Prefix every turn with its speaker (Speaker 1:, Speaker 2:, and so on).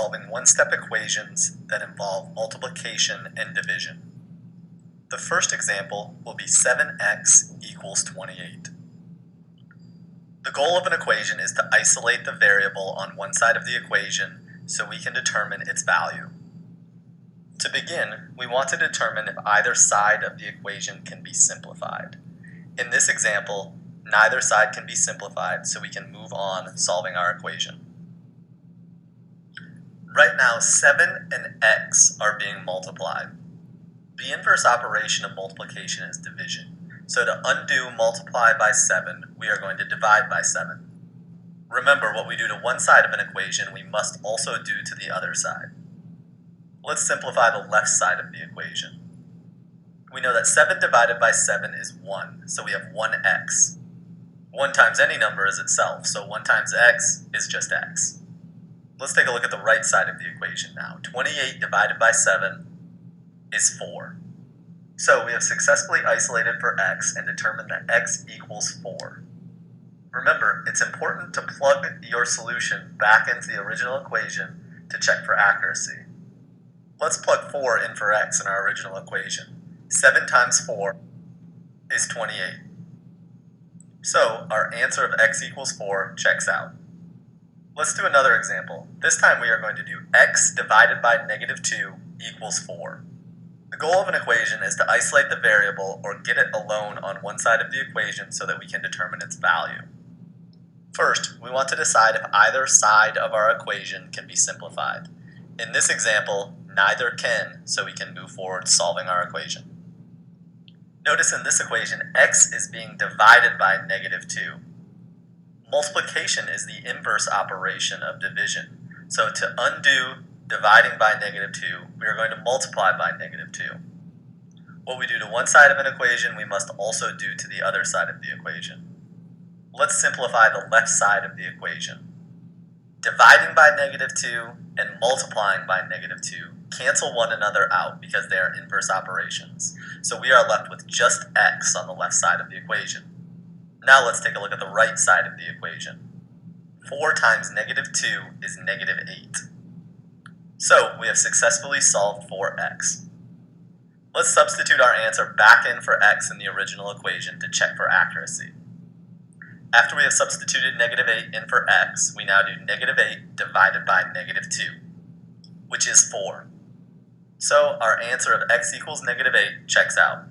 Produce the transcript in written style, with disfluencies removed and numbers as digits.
Speaker 1: solving one-step equations that involve multiplication and division. The first example will be 7x equals 28. The goal of an equation is to isolate the variable on one side of the equation so we can determine its value. To begin, we want to determine if either side of the equation can be simplified. In this example, neither side can be simplified, so we can move on solving our equation. Right now, 7 and x are being multiplied. The inverse operation of multiplication is division. So to undo multiply by 7, we are going to divide by 7. Remember, what we do to one side of an equation, we must also do to the other side. Let's simplify the left side of the equation. We know that 7 divided by 7 is 1, so we have 1x. 1 times any number is itself, so 1 times x is just x. Let's take a look at the right side of the equation now. 28 divided by 7 is 4. So we have successfully isolated for x and determined that x equals 4. Remember, it's important to plug your solution back into the original equation to check for accuracy. Let's plug 4 in for x in our original equation. 7 times 4 is 28. So our answer of x equals 4 checks out. Let's do another example. This time we are going to do x divided by negative 2 equals 4. The goal of an equation is to isolate the variable or get it alone on one side of the equation so that we can determine its value. First, we want to decide if either side of our equation can be simplified. In this example, neither can, so we can move forward solving our equation. Notice in this equation, x is being divided by negative 2. Multiplication is the inverse operation of division. So to undo dividing by negative 2, we are going to multiply by negative 2. What we do to one side of an equation, we must also do to the other side of the equation. Let's simplify the left side of the equation. Dividing by negative 2 and multiplying by negative 2 cancel one another out because they are inverse operations. So we are left with just x on the left side of the equation. Now let's take a look at the right side of the equation. 4 times negative 2 is negative 8. So we have successfully solved for x. Let's substitute our answer back in for x in the original equation to check for accuracy. After we have substituted negative 8 in for x, we now do negative 8 divided by negative 2, which is 4. So our answer of x equals negative 8 checks out.